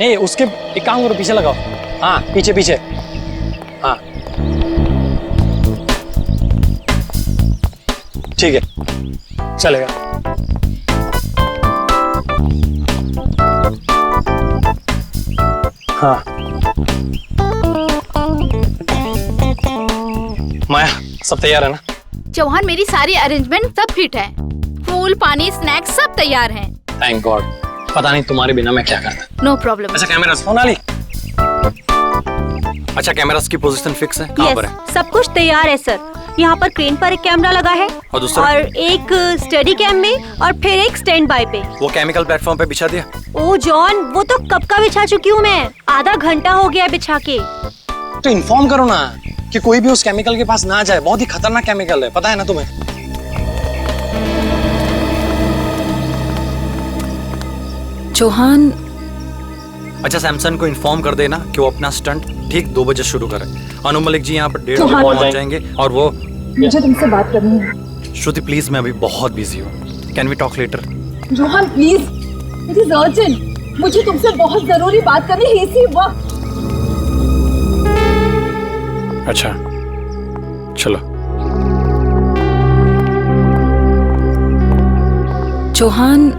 नहीं उसके एक काम करो, पीछे लगाओ। हाँ पीछे पीछे, हाँ ठीक है चलेगा। हाँ माया सब तैयार है ना? चौहान मेरी सारी अरेंजमेंट सब फिट है, फूल पानी स्नैक्स सब तैयार हैं। थैंक गॉड, पता नहीं तुम्हारे बिना मैं क्या करता। No problem. अच्छा कैमरा सोनाली, अच्छा कैमरास की पोजीशन फिक्स है? कहाँ पर है? सब कुछ तैयार है सर। यहाँ पर क्रेन पर एक कैमरा लगा है और दूसरा? और एक स्टडी कैम में और फिर एक स्टैंड बाय पे। वो केमिकल प्लेटफॉर्म पे बिछा दिया? ओ जॉन, वो तो कब का बिछा चुकी हूँ मैं, आधा घंटा हो गया बिछा के। तो इन्फॉर्म करो ना कि कोई भी उस केमिकल के पास ना जाए, बहुत ही खतरनाक केमिकल है, पता है ना तुम्हें? चौहान, अच्छा सैमसन को इन्फॉर्म कर देना कि वो अपना स्टंट ठीक 2 बजे शुरू करे। अनु मलिक जी यहाँ पर 1:30 बजे पहुँच जाएंगे और वो मुझे तुमसे बात करनी है। श्रुति प्लीज, मैं अभी बहुत बिजी हूँ, can we talk later? Chauhan please, it is urgent, मुझे तुमसे बहुत जरूरी बात करनी है इसी वक्त। अच्छा चलो। चौहान,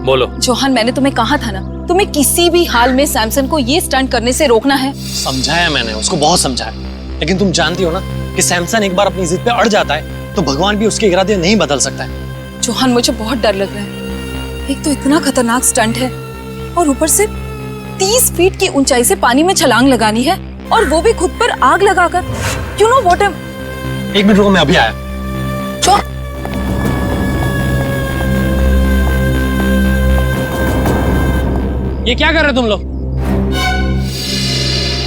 बोलो। चौहान मैंने तुम्हें कहा था ना, तुम्हें किसी भी हाल में सैमसन को ये स्टंट करने से रोकना है। समझाया मैंने उसको, बहुत समझाया, लेकिन तुम जानती हो ना कि सैमसन एक बार अपनी जिद पे अड़ जाता है तो भगवान भी उसके इरादे नहीं बदल सकता है। चौहान मुझे बहुत डर लग रहा है, एक तो इतना खतरनाक स्टंट है और ऊपर से 30 फीट की ऊंचाई से पानी में छलांग लगानी है और वो भी खुद पर आग लगाकर। You know what? एक मिनट रुको, मैं अभी आया। ये क्या कर रहे तुम लोग?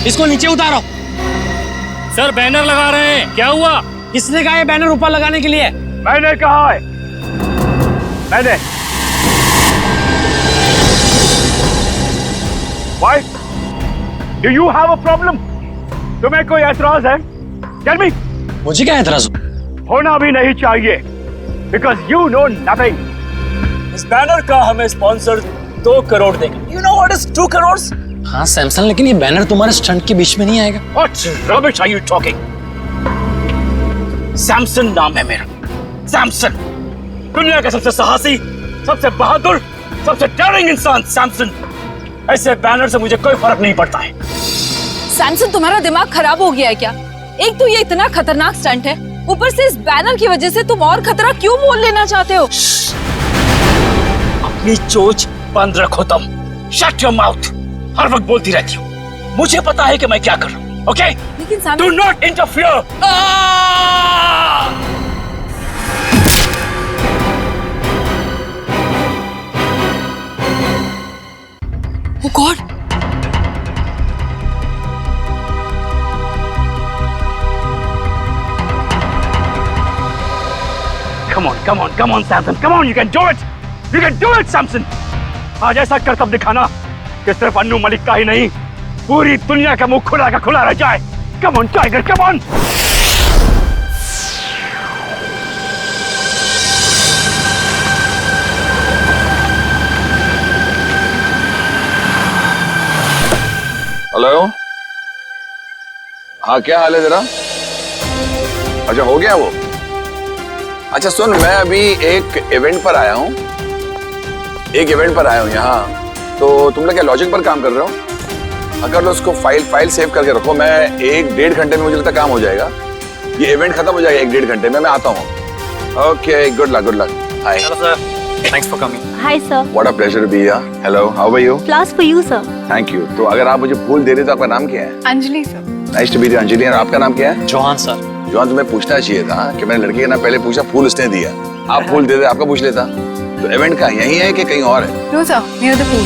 इसको नीचे उतारो। सर बैनर लगा रहे हैं, क्या हुआ? किसने कहा ये बैनर ऊपर लगाने के लिए? मैंने कहा है, मैंने। Why? Do you have a problem? तुम्हें कोई ऐतराज है? Tell me. मुझे क्या ऐतराज? होना भी नहीं चाहिए, because you know nothing. इस बैनर का हमें स्पॉन्सर 2 करोड़ देंगे। You know what is 2 crores? हाँ सैमसन, लेकिन ये बैनर तुम्हारे स्टंट के बीच में नहीं आएगा। What rubbish are you talking? Samson नाम है मेरा, सैमसन। दुनिया का सबसे साहसी, सबसे बहादुर, सबसे डेयरिंग इंसान सैमसन। ऐसे बैनर से मुझे कोई फर्क नहीं पड़ता है। सैमसन तुम्हारा दिमाग खराब हो गया है क्या? एक तो ये इतना खतरनाक स्टंट है, ऊपर से इस बैनर की वजह से तुम और खतरा क्यों मोल लेना चाहते हो? अपनी चोच बंद रखो तुम। Shut your mouth. हर वक्त बोलती रहती हो, मुझे पता है कि मैं क्या कर रहा हूँ, ओके? लेकिन do not interfere. Oh God! Come on, Samson. Come on, you can do it. You can do it, Samson. आज ऐसा करतब दिखाना कि सिर्फ अन्नू मलिक का ही नहीं, पूरी दुनिया का मुंह खुला का खुला रह जाए। Come on, Tiger, come on. Hello, हाँ क्या हाल है तेरा? अच्छा हो गया वो? अच्छा सुन, मैं अभी एक इवेंट पर आया हूँ, यहाँ। तो तुम लोग क्या लॉजिक पर काम कर रहे हो? अगर उसको फाइल सेव करके रखो, मैं 1-1.5 घंटे में मुझे लगता काम हो जाएगा। ये इवेंट खत्म हो जाएगा 1-1.5 घंटे में, मैं आता हूँ। Okay, good luck. Hi. Hello sir, thanks for coming. Hi sir. What a pleasure be here. Hello, how are you? Flowers for you sir. Thank you. तो अगर आप मुझे फूल दे रहे तो आपका नाम क्या है? Anjali sir. Nice to meet you Anjali. और आपका नाम क्या है? चौहान सर। जॉन, तुम्हें पूछना चाहिए था कि मैंने लड़की का नाम पहले पूछा, फूल उसने दिया। आप फूल दे दे, आपका पूछ लेता। तो इवेंट का यही है कि कहीं और है? No sir, near the pool.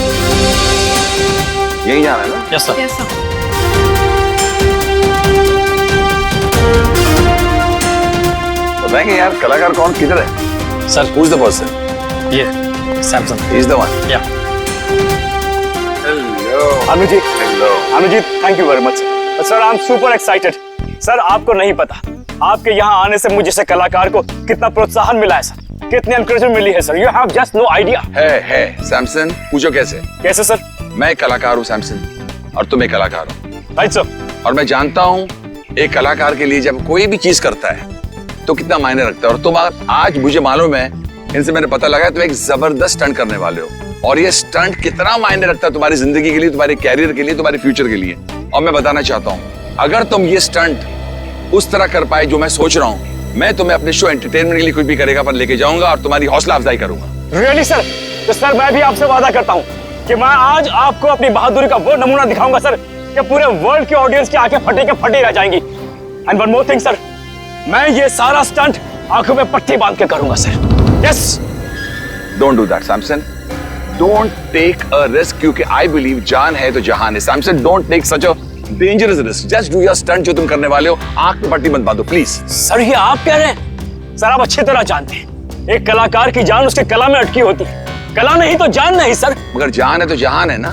यही जाना है ना? Yes sir. Yes sir. बताएंगे यार कलाकार कौन किधर है? Sir Who's the person? ये सैमसन। He's the one. या Hello. Anuji, Hello. Anuji, thank you very much. Sir, I am super excited. Sir, आपको नहीं पता, आपके यहाँ आने से मुझे जैसे कलाकार को कितना प्रोत्साहन मिला है सर, कितनी एनकरेजमेंट मिली है sir. You have just no idea. है सैमसन, पूछो कैसे? कैसे सर? मैं एक कलाकार हूँ सैमसन, और तुम एक कलाकार हो। Right sir. और मैं जानता हूँ एक कलाकार के लिए जब कोई भी चीज करता है तो कितना मायने रखता है। और तुम आज मुझे मालूम है, इनसे मैंने पता लगा, तुम एक जबरदस्त स्टंट करने वाले हो। और ये स्टंट कितना मायने रखता है तुम्हारी जिंदगी के लिए, तुम्हारे कैरियर के लिए, तुम्हारे फ्यूचर के लिए। और मैं बताना चाहता हूँ, अगर तुम ये स्टंट उस तरह कर पाए जो मैं सोच रहा हूँ, मैं तुम्हें अपने शो एंटरटेनमेंट के लिए कुछ भी करेगा पर लेके जाऊंगा और तुम्हारी हौसला अफजाई करूंगा। Really sir? तो सर मैं भी आपसे वादा करता हूँ कि मैं आज आपको अपनी बहादुरी का वो नमूना दिखाऊंगा सर कि पूरे वर्ल्ड के ऑडियंस की आंखें फटे के फटे रह जाएंगी। And one more thing sir, मैं ये सारा स्टंट आंखों में पट्टी बांध के करूंगा sir. Yes. Don't do that Samson, don't take a risk, क्योंकि आई बिलीव जान है तो जहान है। Samson, don't take such a dangerous risk, just do your stunt जो तुम करने वाले हो। आंख में पट्टी बंद दो प्लीज। सर ये आप कह रहे हैं? सर आप अच्छी तरह जानते हैं एक कलाकार की जान उसके कला में अटकी होती है, कला नहीं तो जान नहीं सर। मगर जान है तो जहान है ना,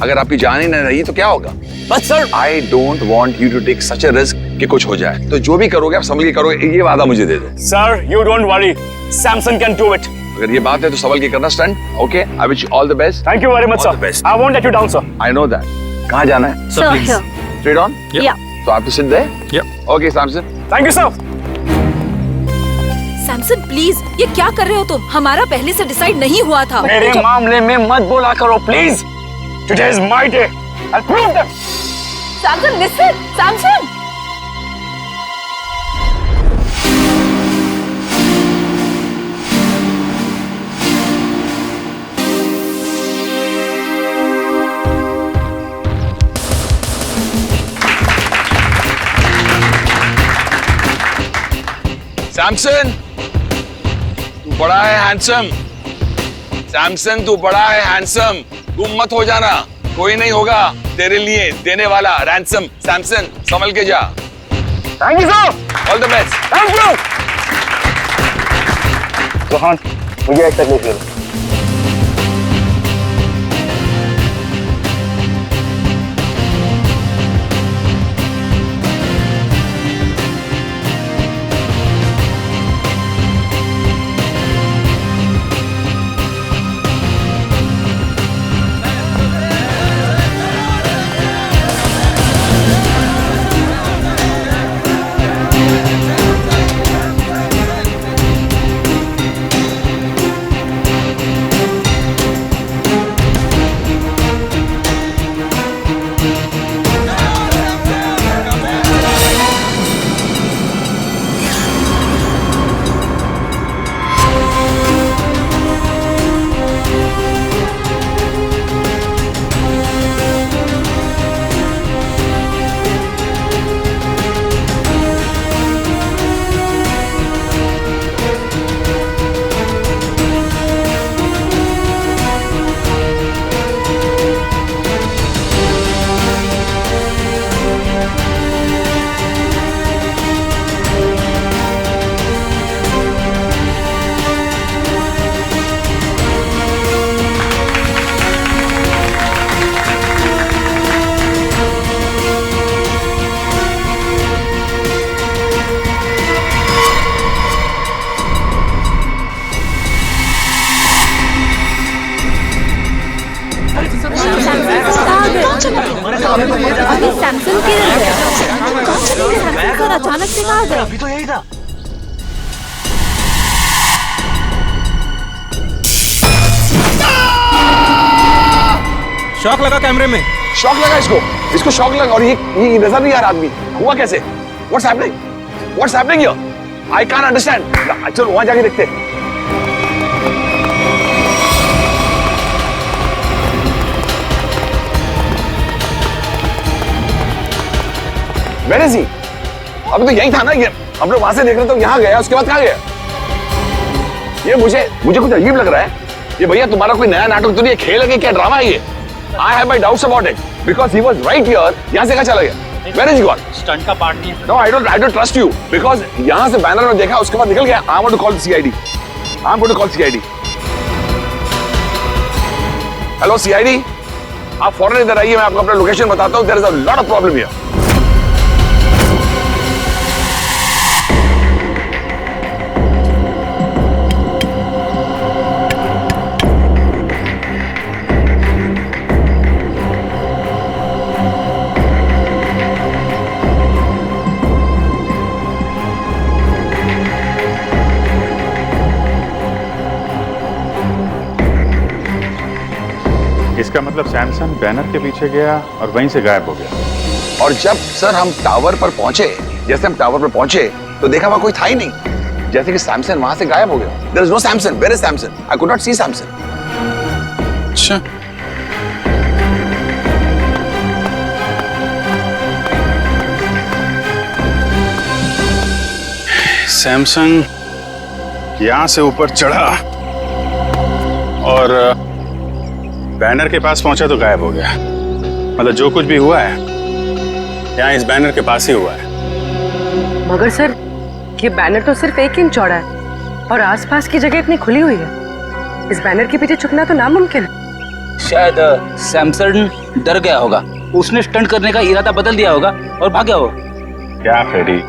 अगर आपकी जान ही नहीं रही तो क्या होगा? बस sir I don't want you to take such a risk कि कुछ हो जाए। तो जो भी करोगे आप संभल के करोगे, ये वादा मुझे दे दो। Sir you don't worry, Samson can do it. अगर ये बात है तो संभल के करना stunt. Okay, I wish you all the best. Thank you very much All the sir. best. I won't let you down sir. I know that. कहाँ जाना है? So here. Straight on? Yeah. तो आप तो सिद्ध है? Okay Samson. Thank you sir. Samson please, ये क्या कर रहे हो तुम? हमारा पहले से डिसाइड नहीं हुआ था। मेरे मामले में मत बोला करो please. Today is my day. I prove that. Samson listen, Samson. Samson, तू बड़ा है हैंडसम। सैमसन, तू बड़ा है हैंडसम। गुम मत हो जाना, कोई नहीं होगा तेरे लिए देने वाला रैंसम। सैमसन, संभल के जा। Thank you sir. All the best. Thank you. Rohan, मुझे एक तकलीफ दे दो। अभी सैमसन किधर गया? कहाँ चले गए सैमसन सर? अचानक से कहाँ गए? अभी तो यही था। शॉक लगा कैमरे में। शॉक लगा इसको शॉक लगा। और ये नजर नहीं आ रहा आदमी। हुआ कैसे? What's happening here? I can't understand. चलो वहां जाके देखते हैं। Where is he? अभी तो यही था ना, ये हम लोग वहां से देख रहे थे, तो यहाँ गया, उसके बाद कहाँ गया? ये मुझे कुछ अजीब लग रहा है। ये भैया तुम्हारा कोई नया नाटक तो नहीं है, खेल है कि क्या ड्रामा है ये? I have my doubts about it because he was right here. यहाँ से कहाँ चला गया? Where is he gone? Stunt का पार्ट नहीं है। No, I don't trust you because यहाँ से बैनर में देखा, उसके बाद निकल गया। I want to call the CID. I'm going to call CID. Hello CID, आप फौरन इधर आइए, मैं आपको अपना लोकेशन बताता हूँ। There is a lot of problem here. इसका मतलब सैमसन बैनर के पीछे गया और वहीं से गायब हो गया। और जब सर हम टावर पर पहुंचे, जैसे हम टावर पर पहुंचे तो देखा वहां कोई था ही नहीं, जैसे कि सैमसन वहां से गायब हो गया। There is no Samson. Where is Samson? I could not see Samson. अच्छा, सैमसंग यहां से ऊपर चढ़ा और बैनर के पास पहुंचा तो गायब हो गया। मतलब जो कुछ भी हुआ है यहाँ इस बैनर के पास ही हुआ है। मगर सर, ये बैनर तो सिर्फ 1 इंच चौड़ा है और आसपास की जगह इतनी खुली हुई है। इस बैनर के पीछे छुपना तो नामुमकिन है। शायद सैमसन डर गया होगा, उसने स्टंट करने का इरादा बदल दिया होगा और भाग गया होगा। क्या फेरी,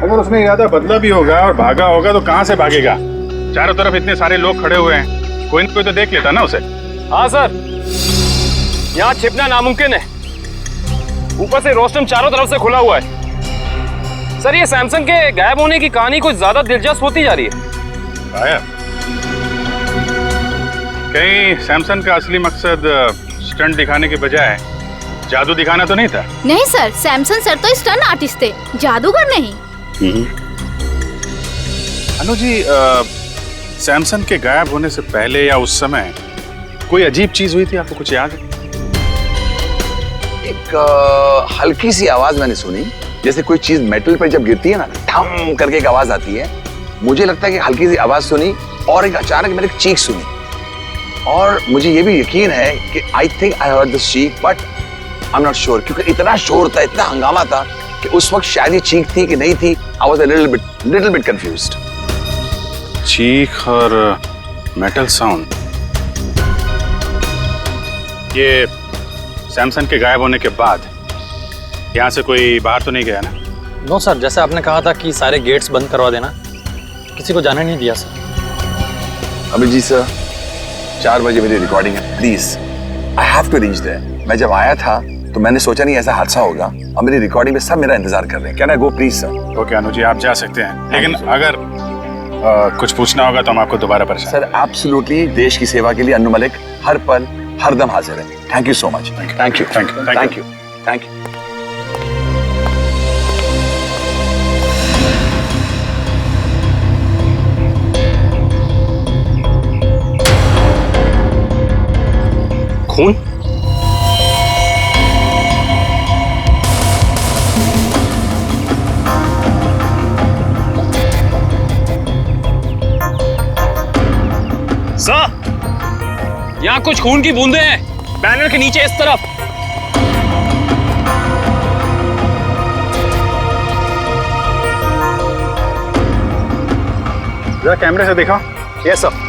अगर उसने इरादा बदला भी होगा और भागा होगा तो कहां से भागेगा? चारों तरफ इतने सारे लोग खड़े हुए हैं, कोई न कोई तो देख लेता ना उसे। हाँ सर, यहाँ छिपना नामुमकिन है। ऊपर से रोस्टम चारों तरफ से खुला हुआ है। सर, ये सैमसंग के गायब होने की कहानी कुछ ज्यादा दिलचस्प होती जा रही है। गायब? कहीं सैमसंग का असली मकसद स्टंट दिखाने के बजाय जादू दिखाना तो नहीं था? नहीं सर, सैमसन सर तो स्टंट आर्टिस्ट थे, जादूगर नहीं। अनु जी, सैमसंग के गायब होने से पहले या उस समय कोई अजीब चीज हुई थी, आपको कुछ याद है? एक हल्की सी आवाज मैंने सुनी, जैसे कोई चीज मेटल पर जब गिरती है ना, ठम करके एक आवाज आती है। मुझे लगता है कि हल्की सी आवाज सुनी और एक अचानक मैंने एक चीख सुनी। और मुझे ये भी यकीन है कि I think I heard this चीख, but I am not sure, क्योंकि इतना शोर था, इतना हंगामा था कि उस वक्त शायद ये चीख थी कि नहीं थी। I was a little bit confused. चीख और मेटल साउंड, ये सैमसंग के गायब होने के बाद यहाँ से कोई बाहर तो नहीं गया ना? नो सर, जैसे आपने कहा था कि सारे गेट्स बंद करवा देना, किसी को जाने नहीं दिया सर। अभिजीत सर, 4 बजे मेरी रिकॉर्डिंग है, please I have to reach there. मैं जब आया था तो मैंने सोचा नहीं ऐसा हादसा होगा, और मेरी रिकॉर्डिंग में सब मेरा इंतजार कर रहे हैं। Can I go please sir? Okay Anu ji, आप जा सकते हैं, लेकिन अगर कुछ पूछना होगा तो हम आपको दोबारा परेशान। सर एब्सोल्युटली, देश की सेवा के लिए अन्नू मलिक हर पल हर दम हाजिर है। Thank you so much. Thank you thank you thank you thank you. खून? सर, यहाँ कुछ खून की बूंदें हैं, बैनर के नीचे इस तरफ। जरा कैमरे से दिखाओ। Yes sir.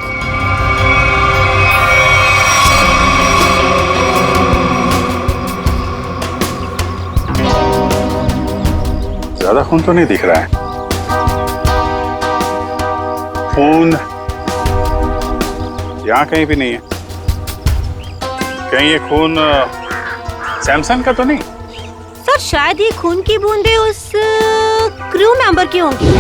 ज्यादा खून तो नहीं दिख रहा है। खून यहाँ कहीं भी नहीं है। कहीं ये खून सैमसंग का तो नहीं? सर, शायद ये खून की बूंदें उस क्रू मेंबर की होंगी।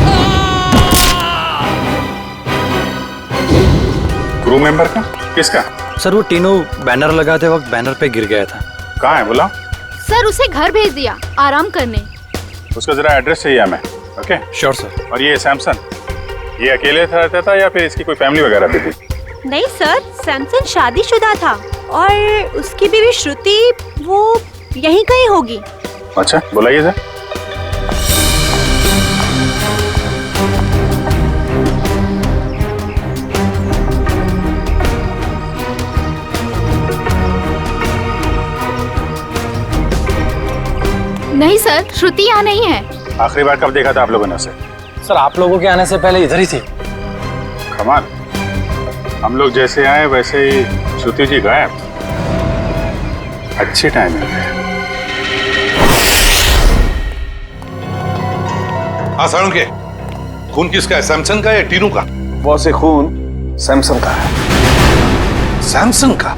क्रू मेंबर का? किसका? सर, वो तीनों बैनर लगाते वक्त बैनर पे गिर गया था। कहाँ है बुलाओ? सर, उसे घर भेज दिया आराम करने। उसका जरा एड्रेस चाहिए हमें। Okay sure sir. और ये सैमसंग, ये अकेले रहता था या फिर इसकी कोई फैमिली वगैरह भी थी? नहीं सर, सैमसन शादीशुदा था और उसकी बीवी श्रुति वो यहीं कहीं होगी। अच्छा, बुलाइए सर। नहीं सर, श्रुति यहाँ नहीं है। आखिरी बार कब देखा था आप लोगों ने उसे? सर, आप लोगों के आने से पहले इधर ही थी। कमाल, हम लोग जैसे आए वैसे ही श्रुति जी गायब। अच्छी टाइमिंग है। हाँ सारुण के, खून किसका है, सैमसंग का या टीनू का? बॉस, ये खून सैमसंग का है। सैमसंग का?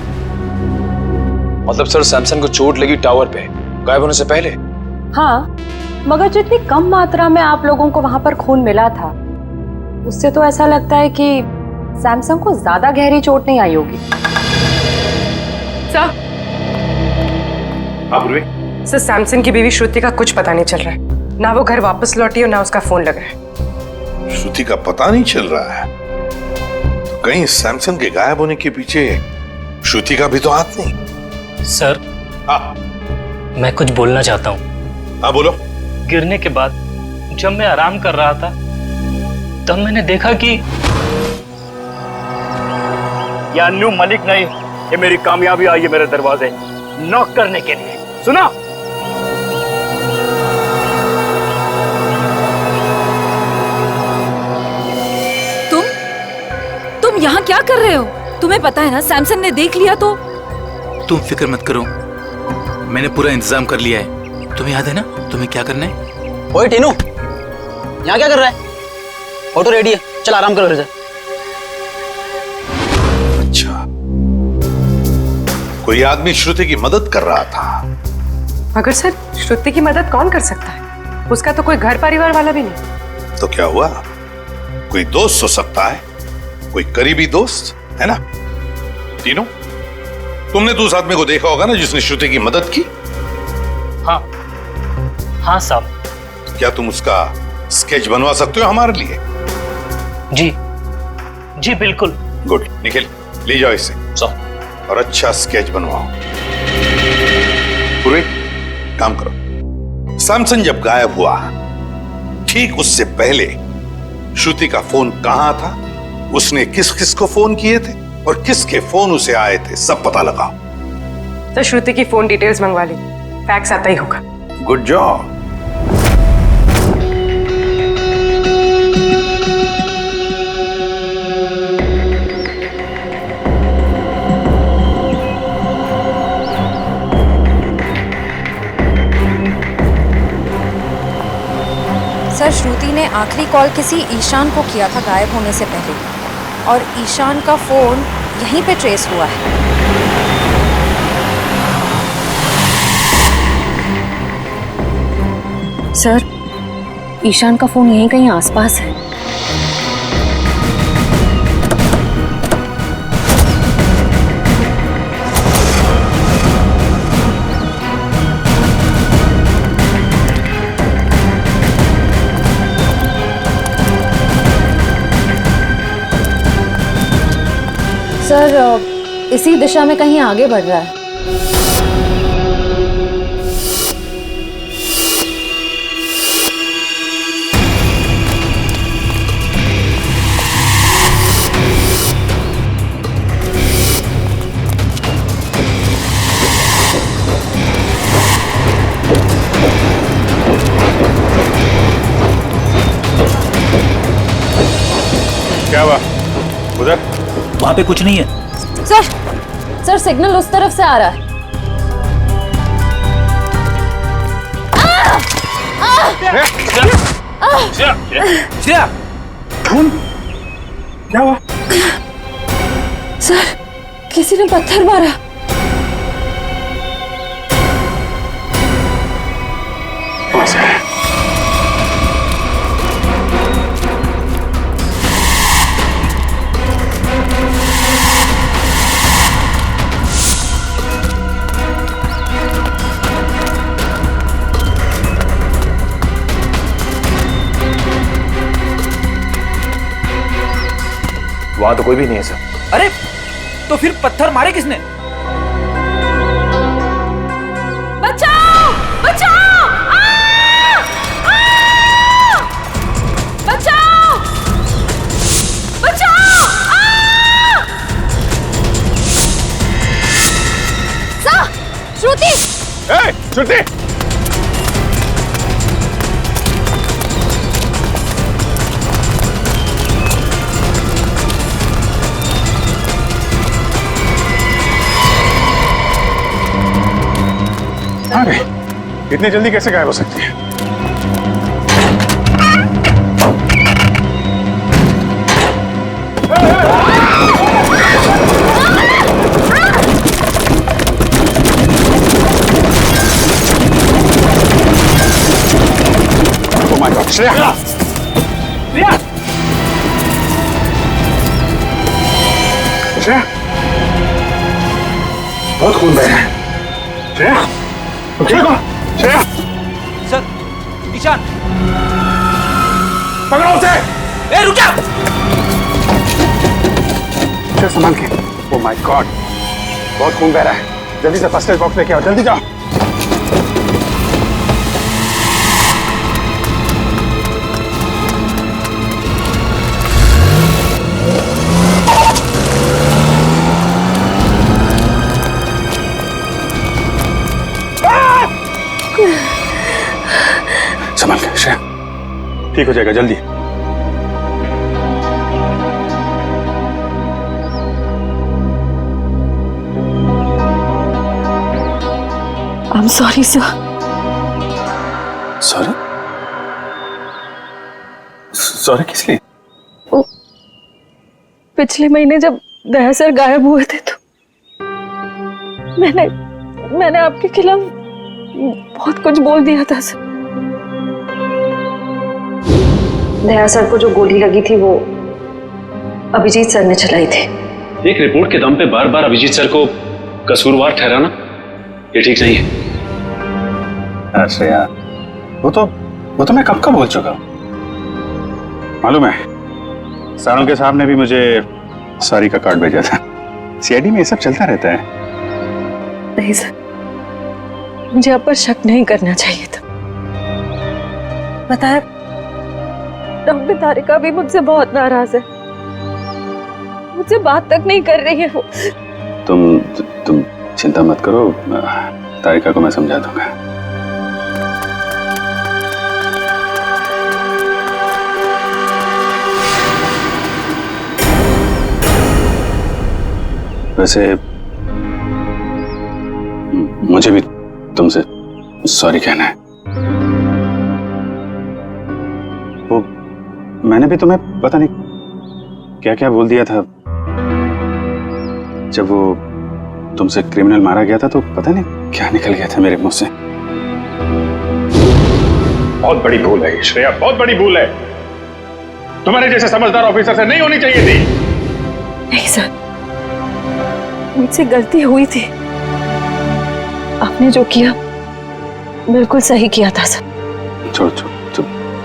मतलब सर, सैमसंग को चोट लगी टावर पे गायब होने से पहले। हाँ, मगर जितनी कम मात्रा में आप लोगों को वहां पर खून मिला था, उससे तो ऐसा लगता है कि सैमसंग को ज्यादा गहरी चोट नहीं आई होगी। सर सर, सैमसन की बीवी श्रुति का कुछ पता नहीं चल रहा है। ना वो घर वापस लौटी और ना उसका फोन लग रहा है। श्रुति का पता नहीं चल रहा है तो कहीं सैमसन के गायब होने के पीछे श्रुति का भी तो हाथ नहीं। सर, हाँ मैं कुछ बोलना चाहता हूँ। हाँ बोलो। गिरने के बाद जब मैं आराम कर रहा था तब मैंने देखा कि ये अन्नू मलिक नहीं, ये मेरी कामयाबी आई है मेरे दरवाजे नॉक करने के लिए। सुना? तुम यहाँ क्या कर रहे हो? तुम्हें पता है ना सैमसन ने देख लिया तो? तुम फिक्र मत करो, मैंने पूरा इंतजाम कर लिया है। तुम्हें याद है ना तुम्हें क्या करना है? ओए टीनू, यहाँ क्या कर रहा है? ऑटो रेडी है, चल आराम करो। अच्छा, कोई आदमी श्रुति की मदद कर रहा था। मगर सर, श्रुति की मदद कौन कर सकता है? उसका तो कोई घर परिवार वाला भी नहीं। तो क्या हुआ? कोई दोस्त हो सकता है, कोई करीबी दोस्त, है ना? तीनों, तुमने तो उस आदमी को देखा होगा ना जिसने श्रुति की मदद की? हाँ साहब। क्या तुम उसका स्केच बनवा सकते हो हमारे लिए? जी बिल्कुल। गुड, निखिल ले जाओ इसे और अच्छा स्केच बनवाओ। पूरे काम करो। सैमसन जब गायब हुआ ठीक उससे पहले श्रुति का फोन कहां था, उसने किस किस को फोन किए थे और किसके फोन उसे आए थे, सब पता लगाओ। तो श्रुति की फोन डिटेल्स मंगवा ली, फैक्स आता ही होगा। Good job. सर, श्रुति ने आखिरी कॉल किसी ईशान को किया था गायब होने से पहले, और ईशान का फोन यहीं पे ट्रेस हुआ है। सर, ईशान का फोन यहीं कहीं आसपास है। सर, इसी दिशा में कहीं आगे बढ़ रहा है। क्या हुआ उधर? वहां पे कुछ नहीं है। सर सिग्नल उस तरफ से आ रहा है। श्रेया, क्या हुआ? सर, किसी ने पत्थर मारा। वहां तो कोई भी नहीं है सर। अरे तो फिर पत्थर मारे किसने? बचाओ! बचाओ! बचाओ! बचाओ! श्रुति! श्रुति! इतनी जल्दी कैसे गायब हो सकती है? Oh my God, Shreya! Shreya! Shreya! बहुत खून बह रहा है। श्रेया, तुम ठीक हो? श्रेया, सर, ईशान, पकड़ो उसे। ए रुक जा। श्रेया, संभाल के। ओह माय गॉड, बहुत खून बह रहा है। जल्दी से फर्स्ट एड बॉक्स लेके आओ, जल्दी जाओ। संभाल के श्रेया, ठीक हो जाएगा जल्दी। I'm sorry, sir. Sorry? Sorry किस लिए? पिछले महीने जब दया सर गायब हुए थे तो मैंने आपके खिलाफ बहुत कुछ बोल दिया था सर। दया सर को जो गोली लगी थी वो अभिजीत सर ने चलाई थी। एक रिपोर्ट के दम पे बार बार अभिजीत सर को कसूरवार ठहराना ये ठीक नहीं है। अच्छा यार, वो तो मैं कब का बोल चुका हूँ। मालूम है, सारों साहब ने भी मुझे सॉरी का कार्ड भेजा था। सीआईडी में ये सब चलता रहता है। नहीं सर, मुझे आप पर शक नहीं करना चाहिए था। बताया, डॉक्टर तारिका भी मुझसे बहुत नाराज है, मुझसे बात तक नहीं कर रही है वो। तुम चिंता मत करो, तारिका को मैं समझा दूंगा। वैसे मुझे भी तुमसे सॉरी कहना है। वो मैंने भी तुम्हें पता नहीं क्या क्या बोल दिया था। जब वो तुमसे क्रिमिनल मारा गया था तो पता नहीं क्या निकल गया था मेरे मुंह से। बहुत बड़ी भूल है श्रेया, बहुत बड़ी भूल है। तुम्हारे जैसे समझदार ऑफिसर से नहीं होनी चाहिए थी। नहीं सर, मुझसे गलती हुई थी। आपने जो किया बिल्कुल सही किया था सर। छोड़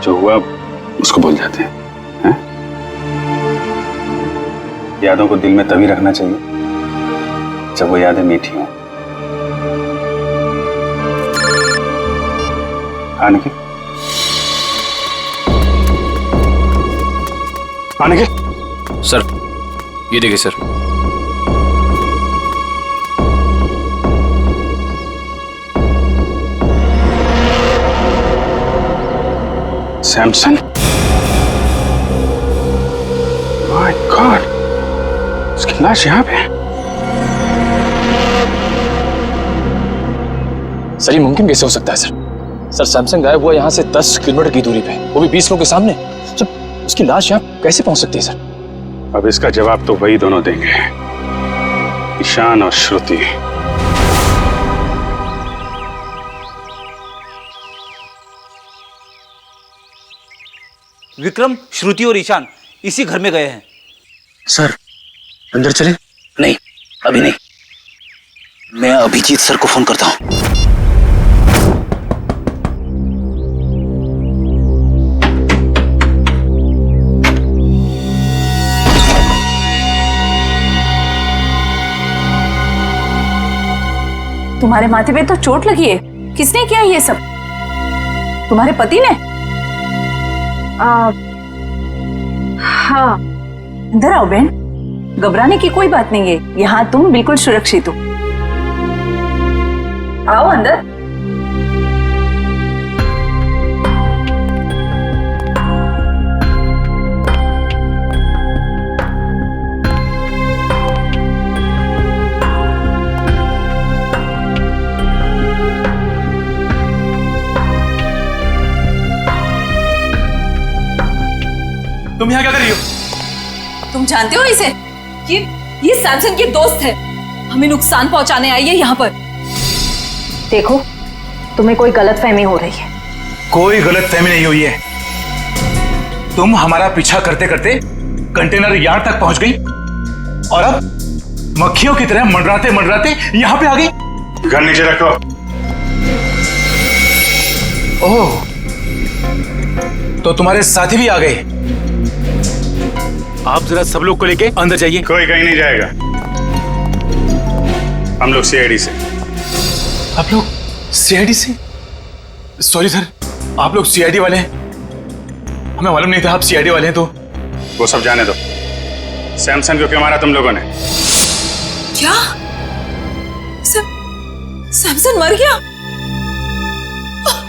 जो हुआ उसको भूल जाते हैं, हैं? यादों को दिल में तभी रखना चाहिए जब वो यादें मीठी हों। हाँ निखिल, हाँ निखिल। सर ये देखिए सर। सैमसन, माय गॉड, उसकी लाश यहाँ पे है। सर ये मुमकिन कैसे हो सकता है सर? सर सैमसंग गायब हुआ यहाँ से 10 किलोमीटर की दूरी पे, वो भी 20 लोगों के सामने। सर उसकी लाश यहाँ कैसे पहुंच सकती है सर? अब इसका जवाब तो वही दोनों देंगे, ईशान और श्रुति। विक्रम, श्रुति और ईशान इसी घर में गए हैं। सर अंदर चले? नहीं, अभी नहीं। मैं अभिजीत सर को फोन करता हूँ। तुम्हारे माथे पे तो चोट लगी है, किसने किया ये सब? तुम्हारे पति ने? हाँ। अंदर आओ बहन, घबराने की कोई बात नहीं है, यहाँ तुम बिल्कुल सुरक्षित हो। आओ अंदर। तुम यहाँ क्या कर रही हो? तुम जानते हो इसे? ये सैमसन के दोस्त है, हमें नुकसान पहुंचाने आई है यहाँ पर। देखो, तुम्हें कोई गलतफहमी हो रही है। कोई गलतफहमी नहीं हुई है। तुम हमारा पीछा करते करते कंटेनर यार्ड तक पहुंच गई और अब मक्खियों की तरह मंडराते मंडराते यहाँ पे आ गई। गन नीचे रखो। ओह, तो तुम्हारे साथी भी आ गए। आप जरा सब लोग को लेके अंदर जाइए। कोई कहीं नहीं जाएगा। हम लोग सीआईडी से। आप लोग सीआईडी से? सॉरी सर, आप लोग सीआईडी वाले हैं? हमें मालूम नहीं था आप सीआईडी वाले हैं। तो वो सब जाने दो। सैमसन को क्यों मारा तुम लोगों ने? क्या? सैमसन मर गया?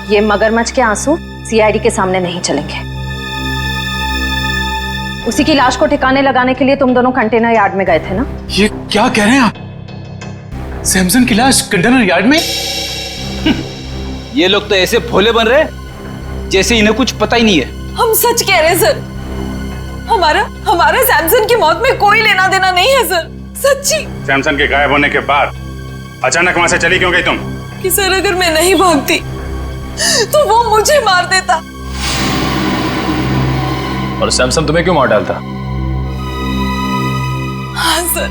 ये मगरमच्छ के आंसू सीआईडी के सामने नहीं चलेंगे। उसी की लाश को ठिकाने लगाने के लिए तुम दोनों कंटेनर यार्ड में गए थे ना? ये क्या कह रहे हैं आप? सैमसन की लाश कंटेनर यार्ड में? ये लोग तो ऐसे भोले बन रहे जैसे इन्हें कुछ पता ही नहीं है। हम सच कह रहे हैं सर। हमारा सैमसन की मौत में कोई लेना देना नहीं है सर, सच्ची। सैमसन के गायब होने के बाद अचानक वहां से चली क्यों गई तुम? कि सर अगर मैं नहीं भागती तो वो मुझे मार देता। और सैमसन तुम्हें क्यों मार डालता? हाँ सर,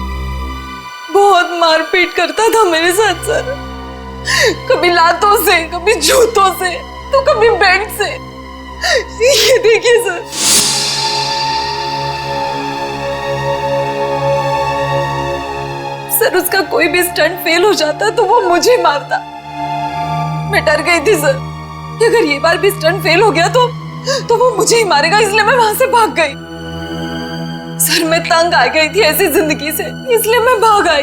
बहुत मारपीट करता था मेरे साथ सर। कभी लातों से, कभी जूतों से, तो कभी बेल्ट से। ये देखिए सर। सर उसका कोई भी स्टंट फेल हो जाता तो वो मुझे मारता। मैं डर गई थी सर कि अगर ये बार भी स्टंट फेल हो गया तो वो मुझे ही मारेगा, इसलिए मैं वहां से भाग गई। सर मैं तंग आ गई थी ऐसी जिंदगी से, इसलिए मैं भाग आई।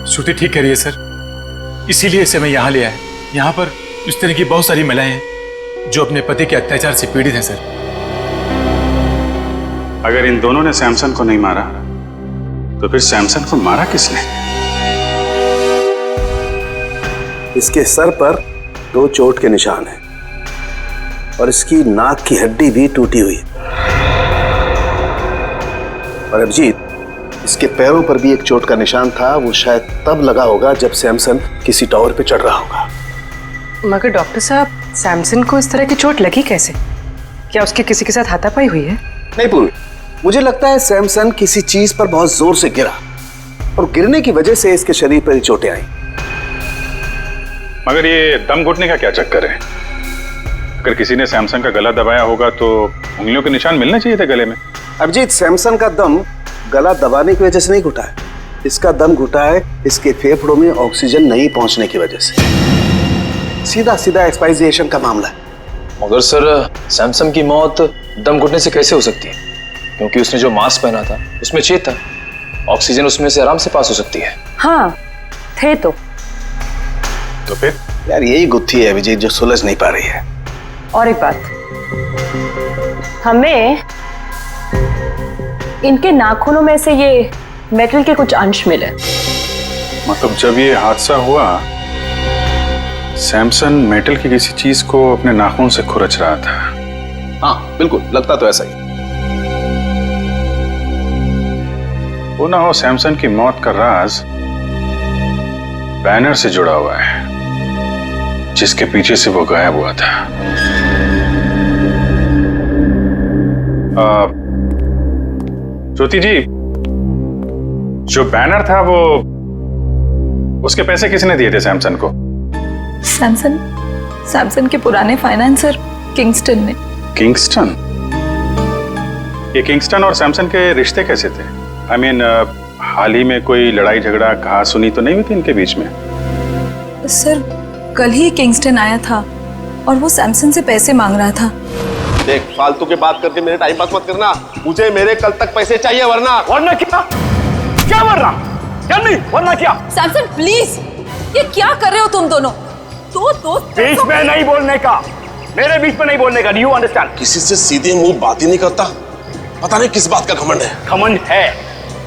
श्रुति ठीक कह रही है सर, इसीलिए इसे मैं यहाँ ले आया। यहाँ पर इस तरह की बहुत सारी महिलाएं हैं जो अपने पति के अत्याचार से पीड़ित हैं सर। अगर इन दोनों ने सैमसन को नहीं मारा तो फिर सैमसन को मारा किसने? इसके सर पर 2 चोट के निशान हैं और इसकी नाक की हड्डी भी टूटी हुई है। और अभिजीत, इसके पैरों पर भी एक चोट का निशान था। वो शायद तब लगा होगा जब सैमसन किसी टावर पे चढ़ रहा होगा। मगर डॉक्टर साहब, सैमसन को इस तरह की चोट लगी कैसे? क्या उसके किसी के साथ हाथापाई हुई है? नहीं पूर्वी, मुझे लगता है सैमसन किसी चीज पर बहुत जोर से गिरा और गिरने की वजह से इसके शरीर पर चोटें आई। मगर ये दम घुटने का क्या चक्कर है? अगर किसी ने सैमसन का गला दबाया होगा तो उंगलियों के निशान मिलने चाहिए थे गले में। अभिजीत, सैमसन का दम गला दबाने की वजह से नहीं घुटा है। इसका दम घुटा है इसके फेफड़ों में ऑक्सीजन नहीं पहुंचने की वजह से। सीधा सीधा एक्सपायरिएशन का मामला है। मगर सर सैमसन की मौत दम घुटने से कैसे हो सकती है? क्योंकि उसने जो मास्क पहना था उसमें छेद था, ऑक्सीजन उसमें से आराम से पास हो सकती है। हाँ थे तो फिर यार यही गुत्थी है अभिजीत जो सुलझ नहीं पा रही है। और एक बात, हमें इनके नाखूनों में से ये मेटल के कुछ अंश मिले। मतलब जब ये हादसा हुआ सैमसन मेटल की किसी चीज को अपने नाखून से खुरच रहा था। हाँ बिल्कुल, लगता तो ऐसा ही। वो ना हो सैमसन की मौत का राज बैनर से जुड़ा हुआ है जिसके पीछे से वो गायब हुआ था। ज्योति जी, जो बैनर था वो उसके पैसे किसने दिए थे सैमसन को? सैमसन के पुराने फाइनेंसर किंगस्टन ने। किंगस्टन? ये किंगस्टन और सैमसन के रिश्ते कैसे थे? आई मीन, हाल ही में कोई लड़ाई झगड़ा कहा सुनी तो नहीं हुई थी इनके बीच में? सर कल ही किंगस्टन आया था और वो सैमसन से पैसे मांग रहा था। देख, फालतू की बात करके मेरे टाइम पास मत करना। मुझे मेरे कल तक पैसे चाहिए, वरना क्या वरना? वरना क्या? सैमसन प्लीज, ये क्या कर रहे हो तुम दोनों? दो दोस्त बीच में नहीं बोलने का, मेरे बीच में नहीं बोलने का। Do you understand? किसी से सीधे मुंह बात ही नहीं करता। पता नहीं किस बात का घमंड है। घमंड है,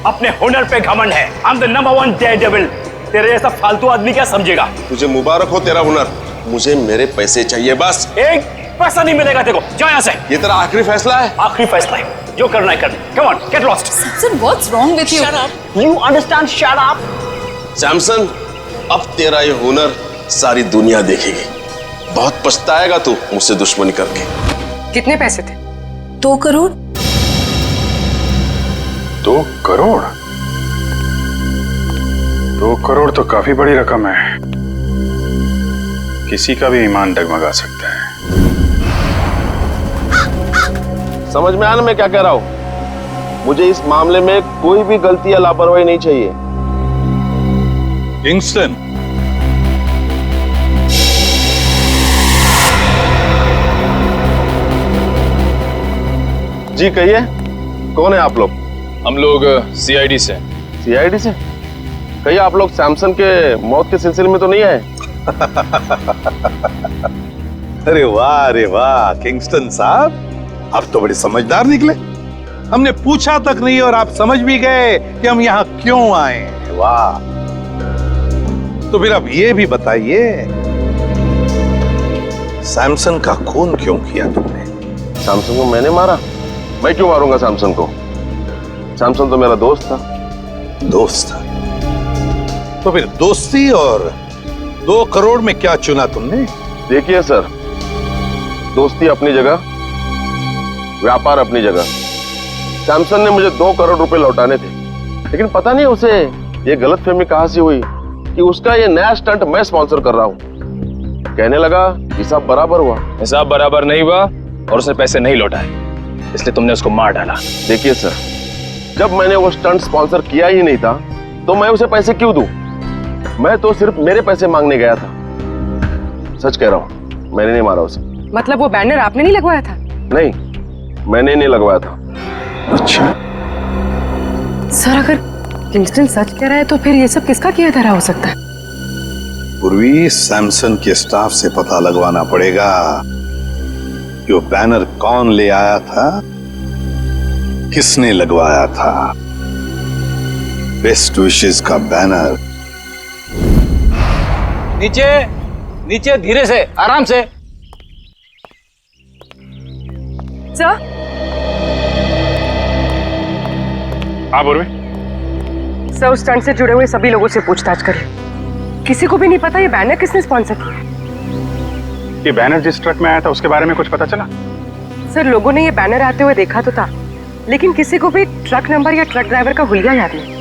अपने हुनर पे घमंड है। I am the number 1 Daredevil. तेरे जैसा फालतू आदमी क्या समझेगा? तुझे मुबारक हो तेरा हुनर। मुझे मेरे पैसे चाहिए बस। एक पैसा नहीं मिलेगा तेरे को, जा यहाँ से। ये तेरा आखिरी फैसला है? आखिरी फैसला है, जो करना है कर। Come on, get lost. Samson, what's wrong with you? Shut up. You understand? Shut up. Samson, अब तेरा ये हुनर सारी दुनिया देखेगी। बहुत पछताएगा तू मुझसे दुश्मनी करके। कितने पैसे थे? 2 करोड़। 2 करोड़? 2 करोड़ तो काफी बड़ी रकम है, किसी का भी ईमान डगमगा सकता है। समझ में आया ना मैं क्या कह रहा हूं? मुझे इस मामले में कोई भी गलती या लापरवाही नहीं चाहिए। किंगस्टन, जी कहिए, कौन है आप लोग? हम लोग सीआईडी से। सीआईडी से? कहिए, आप लोग सैमसन के मौत के सिलसिले में तो नहीं आए? अरे वाह किंगस्टन साहब, आप तो बड़े समझदार निकले। हमने पूछा तक नहीं और आप समझ भी गए कि हम यहाँ क्यों आए। वाह। तो फिर अब ये भी बताइए, सैमसन का खून क्यों किया तुमने? सैमसन को मैंने मारा? मैं क्यों मारूंगा सैमसन को? सैमसन तो मेरा दोस्त था। दोस्त था? तो फिर दोस्ती और 2 करोड़ में क्या चुना तुमने? देखिए सर, दोस्ती अपनी जगह, व्यापार अपनी जगह। सैमसन ने मुझे 2 करोड़ रुपए लौटाने थे, लेकिन पता नहीं उसे ये गलतफहमी कहां से हुई कि उसका ये नया स्टंट मैं स्पॉन्सर कर रहा हूं। कहने लगा हिसाब बराबर हुआ। हिसाब बराबर नहीं हुआ और उसने पैसे नहीं लौटाए, इसलिए तुमने उसको मार डाला। देखिए सर, जब मैंने वो स्टंट स्पॉन्सर किया ही नहीं था तो मैं उसे पैसे क्यों दूं? मैं तो सिर्फ मेरे पैसे मांगने गया था। सच कह रहा हूं, मैंने नहीं मारा उसे। मतलब वो बैनर आपने नहीं लगवाया था? नहीं, मैंने नहीं लगवाया था। अच्छा सर, अगर किंगस्टन सच कह रहा है तो फिर ये सब किसका किया धरा हो सकता है? पूर्वी, सैमसन के स्टाफ से पता लगवाना पड़ेगा कि वो बैनर कौन ले आया था, किसने लगवाया था। बेस्ट विशेस का बैनर। नीचे नीचे, धीरे से, आराम से। सर? हाँ पूर्वी। सर, उस स्टंट से जुड़े हुए सभी लोगों से पूछताछ करिए। किसी को भी नहीं पता ये बैनर किसने स्पॉन्सर किया। ये बैनर जिस ट्रक में आया था उसके बारे में कुछ पता चला? सर, लोगों ने ये बैनर आते हुए देखा तो था, लेकिन किसी को भी ट्रक नंबर या ट्रक ड्राइवर का हुलिया याद नहीं।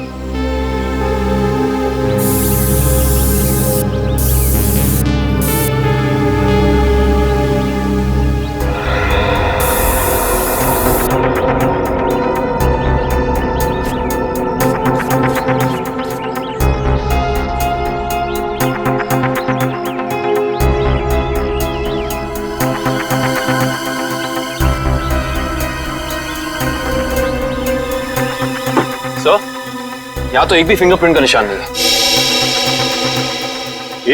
यहाँ तो एक भी फिंगरप्रिंट का निशान नहीं है।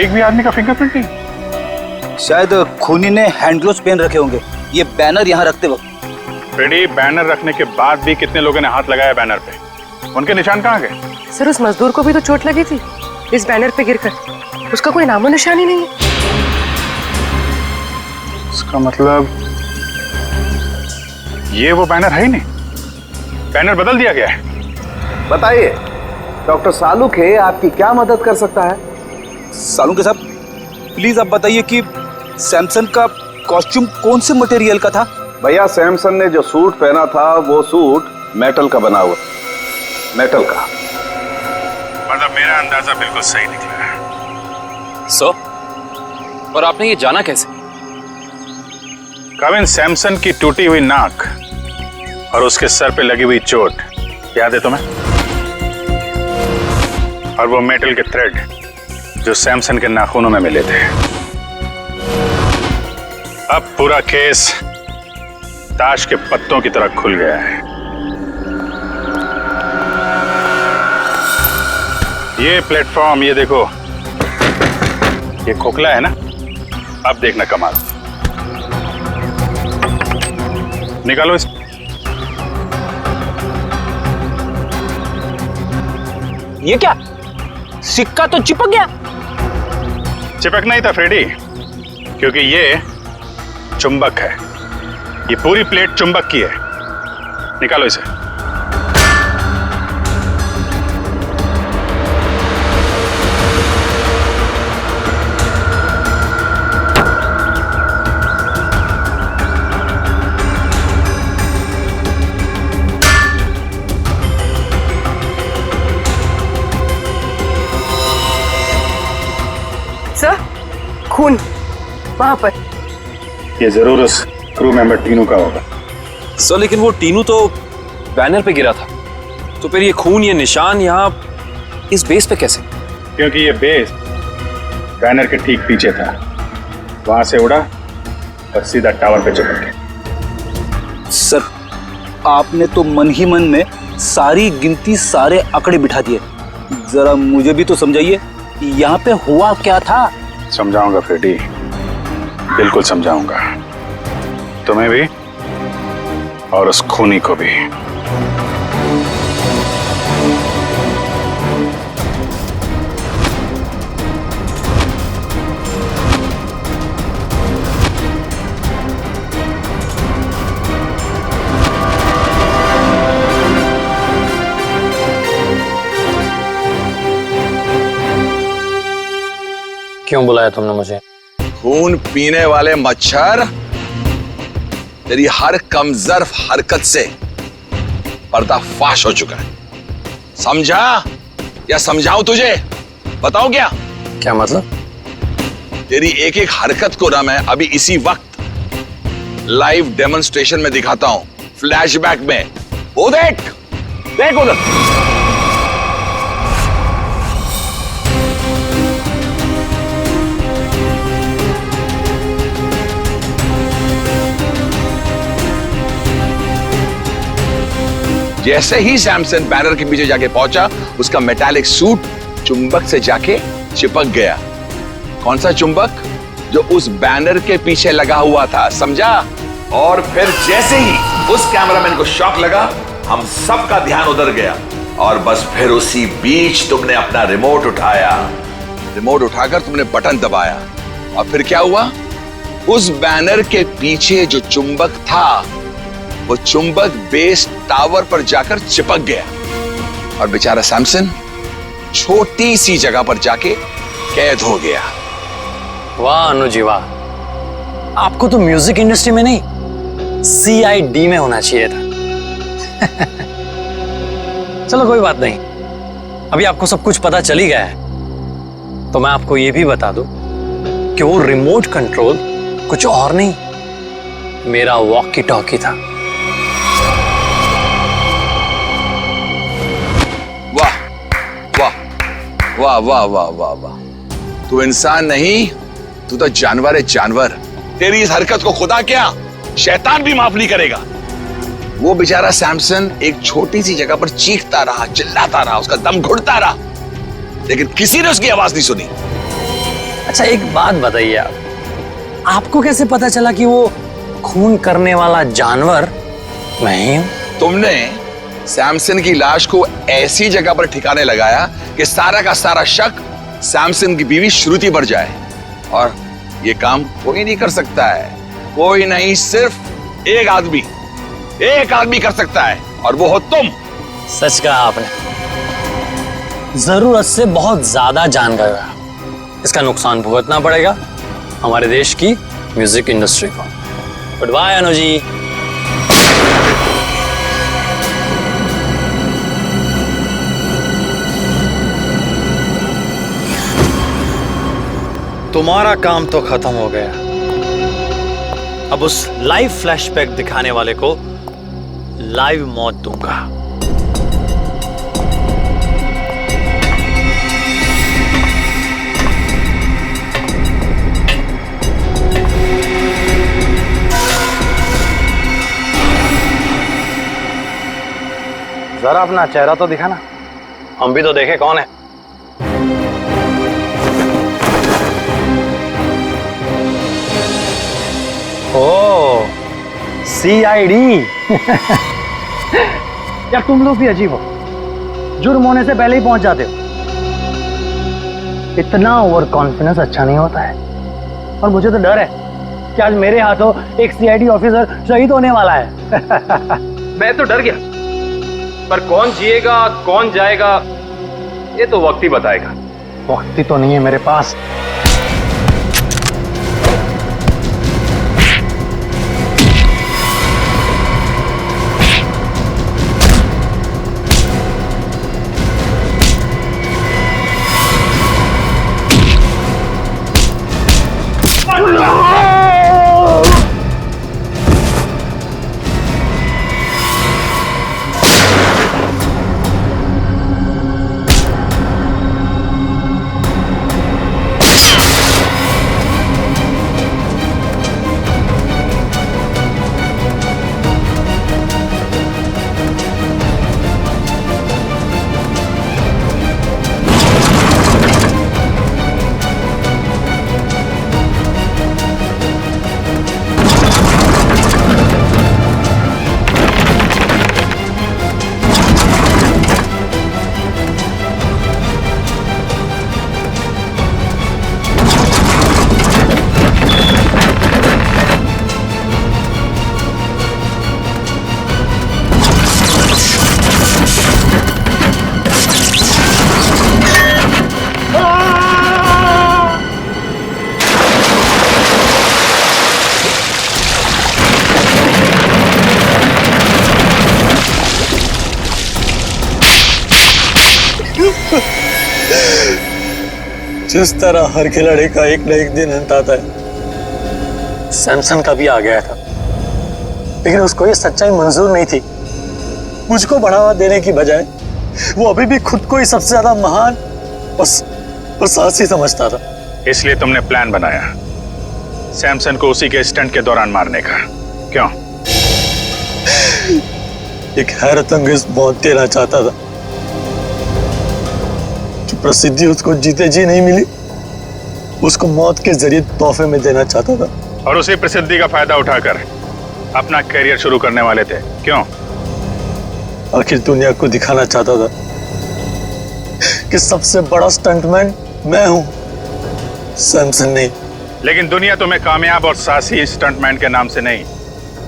एक भी आदमी का फिंगरप्रिंट नहीं? शायद खूनी ने हैंड ग्लोव्स पहन रखे होंगे ये बैनर यहाँ रखते वक्त। फ्रेडी, बैनर रखने के बाद भी कितने लोगों ने हाथ लगाया बैनर पे? उनके निशान कहाँ गए? सर, उस मजदूर को भी तो चोट लगी थी इस बैनर पे गिरकर। उसका कोई नामो निशान ही नहीं है। इसका मतलब ये वो बैनर है ही नहीं, बैनर बदल दिया गया है। बताइए डॉक्टर सालुखे, आपकी क्या मदद कर सकता है? सालुखे साहब, प्लीज आप बताइए कि सैमसन का कॉस्ट्यूम कौन से मटेरियल का था? भैया, सैमसन ने जो सूट पहना था वो सूट मेटल का बना हुआ। मेटल का। मतलब मेरा अंदाजा बिल्कुल सही निकला है। सर, और आपने ये जाना कैसे? कविन, सैमसन की टूटी हुई नाक और उसके सर पे लगी हुई चोट याद है तुम्हें? और वो मेटल के थ्रेड जो सैमसन के नाखूनों में मिले थे। अब पूरा केस ताश के पत्तों की तरह खुल गया है। ये प्लेटफॉर्म, ये देखो, ये खोखला है ना? अब देखना कमाल। निकालो इस। ये क्या? सिक्का तो चिपक गया। चिपक नहीं था फ्रेडी, क्योंकि ये चुंबक है। ये पूरी प्लेट चुंबक की है। निकालो इसे। खून वहां पर। ये जरूर उस क्रू मेंबर टीनू का होगा। सर लेकिन वो टीनू तो बैनर पे गिरा था, तो फिर ये खून, ये निशान यहाँ इस बेस पे कैसे? क्योंकि ये बेस बैनर के ठीक पीछे था, वहां से उड़ा और सीधा टावर पे चिपक गया। सर आपने तो मन ही मन में सारी गिनती, सारे आंकड़े बिठा दिए। जरा मुझे भी तो समझाइए यहाँ पे हुआ क्या था। समझाऊंगा फ्रेडी, बिल्कुल समझाऊंगा, तुम्हें भी और उस खूनी को भी। क्यों बुलाया तुमने मुझे? खून पीने वाले मच्छर, तेरी हर कमजोर हरकत से पर्दाफाश हो चुका है। समझा या समझाऊं तुझे? बताओ क्या? क्या मतलब? तेरी एक एक हरकत को ना मैं अभी इसी वक्त लाइव डेमोन्स्ट्रेशन में दिखाता हूं, फ्लैशबैक में। वो देख देख उधर। जैसे ही सैमसन बैनर के पीछे जाके पहुंचा, उसका मेटालिक सूट चुंबक से जाके चिपक गया। कौन सा चुंबक? जो उस बैनर के पीछे लगा हुआ था, समझा? और फिर जैसे ही उस कैमरामैन को शॉक लगा, हम सबका ध्यान उधर गया और बस फिर उसी बीच तुमने अपना रिमोट उठाया। रिमोट उठाकर तुमने बटन दबाया और फिर क्या हुआ? उस बैनर के पीछे जो चुंबक था, वो चुंबक बेस टावर पर जाकर चिपक गया और बेचारा सैमसन छोटी सी जगह पर जाके कैद हो गया। वाह अनुजी वाह, आपको तो म्यूजिक इंडस्ट्री में नहीं, CID में होना चाहिए था। चलो कोई बात नहीं, अभी आपको सब कुछ पता चल ही गया है, तो मैं आपको यह भी बता दूं कि वो रिमोट कंट्रोल कुछ और नहीं, मेरा वॉकी टॉकी था। वाह वाह वाह वाह वाह वाह वाह, तू इंसान नहीं, तू तो जानवर है, जानवर। तेरी इस हरकत को खुदा क्या शैतान भी माफ नहीं करेगा। वो बेचारा सैमसन एक छोटी सी जगह पर चीखता रहा, चिल्लाता रहा, उसका दम घुटता रहा, लेकिन किसी ने उसकी आवाज नहीं सुनी। अच्छा एक बात बताइए आप, आपको कैसे पता चला कि वो खून करने वाला जानवर मैं ही हूं? तुमने सैमसन की लाश को ऐसी जगह पर ठिकाने लगाया कि सारा का सारा शक सैमसन की बीवी श्रुति पर जाए, और ये काम कोई नहीं कर सकता है, कोई नहीं, सिर्फ एक आदमी कर सकता है, और वो हो तुम। सच कहा आपने, जरूरत से बहुत ज्यादा जान गए हो। इसका नुकसान भुगतना पड़ेगा हमारे देश की म्यूजिक इंडस्ट्री को। Good bye Anuji. तुम्हारा काम तो खत्म हो गया, अब उस लाइव फ्लैशबैक दिखाने वाले को लाइव मौत दूंगा। जरा अपना चेहरा तो दिखाना, हम भी तो देखे कौन है। ओ CID। यार तुम लोग भी अजीब हो, जुर्म होने से पहले ही पहुंच जाते हो। इतना ओवर कॉन्फिडेंस अच्छा नहीं होता है, और मुझे तो डर है कि आज मेरे हाथों एक CID ऑफिसर शहीद होने वाला है। मैं तो डर गया, पर कौन जिएगा कौन जाएगा ये तो वक्त ही बताएगा। वक्त ही तो नहीं है मेरे पास। जिस तरह हर खिलाड़ी का एक न एक दिन अंत आता है, सैमसन का भी आ गया था, लेकिन उसको ये सच्चाई मंजूर नहीं थी। मुझको बढ़ावा देने की बजाय वो अभी भी खुद को ही सबसे ज्यादा महान और साहसी समझता था। इसलिए तुमने प्लान बनाया सैमसन को उसी के स्टंट के दौरान मारने का, क्यों? एक हैरतअंगेज मौत देना चाहता था। जो प्रसिद्धि उसको जीते जी नहीं मिली, उसको मौत के जरिए तोहफे में देना चाहता था। और उसी प्रसिद्धि का फायदा उठाकर अपना करियर शुरू करने वाले थे, क्यों? आखिर दुनिया को दिखाना चाहता था कि सबसे बड़ा स्टंटमैन मैं हूं, सैमसन नहीं। लेकिन दुनिया तुम्हें कामयाब और साहसी स्टंटमैन के नाम से नहीं,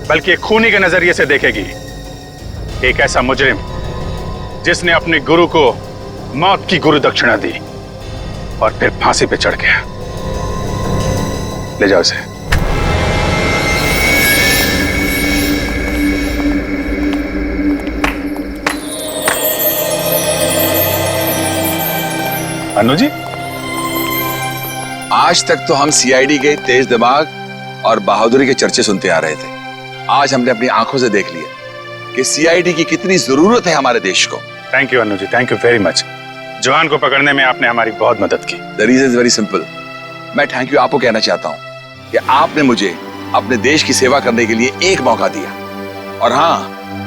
बल्कि एक खूनी के नजरिए से देखेगी। एक ऐसा मुजरिम जिसने अपने गुरु को मौत की गुरु दक्षिणा दी और फिर फांसी पे चढ़ गया। ले जाओ इसे। अनु जी, आज तक तो हम सीआईडी के तेज दिमाग और बहादुरी के चर्चे सुनते आ रहे थे। आज हमने अपनी आंखों से देख लिया कि सीआईडी की कितनी जरूरत है हमारे देश को। Thank you Anu ji, thank you very much. जवान को पकड़ने में आपने हमारी बहुत मदद की। The reason is very simple. मैं थैंक यू आपको कहना चाहता हूं कि आपने मुझे अपने देश की सेवा करने के लिए एक मौका दिया, और हाँ,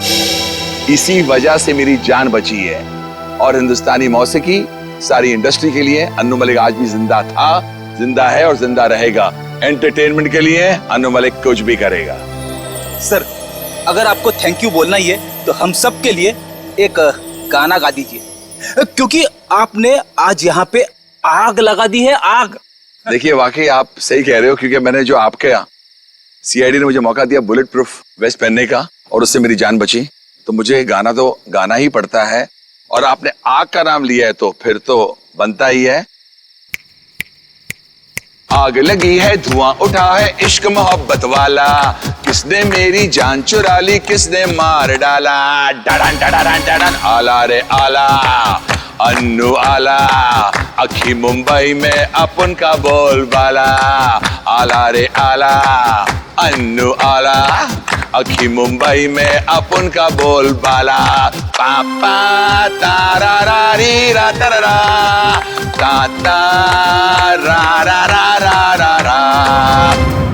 इसी वजह से मेरी जान बची है। और हिंदुस्तानी मौसीकी, सारी इंडस्ट्री के लिए अन्नू मलिक आज भी जिंदा था, जिंदा है और जिंदा रहेगा। एंटरटेनमेंट के लिए अन्नू मलिक कुछ भी करेगा। सर, अगर आपको थैंक यू बोलना ही है तो हम सब के लिए एक गाना गा दीजिए, क्योंकि आपने आज यहाँ पे आग लगा दी है, आग। देखिए, वाकई आप सही कह रहे हो, क्योंकि मैंने जो आपके सीआईडी ने मुझे मौका दिया बुलेट प्रूफ वेस्ट पहनने का और उससे मेरी जान बची, तो मुझे गाना तो गाना ही पड़ता है। और आपने आग का नाम लिया है तो फिर तो बनता ही है। आग लगी है, धुआं उठा है, इश्क मोहब्बत वाला, किसने मेरी जान चुरा ली, किसने मार डाला। डडन डडन डडन, आला रे आला, अन्नू आला, अखी मुंबई में अपन का बोलबाला। आला रे आला, अन्नू आला, अखी मुंबई में अपन का बोलबाला। पापा तारा रा री रा तरा ता ता रा रा रा रा रा रा।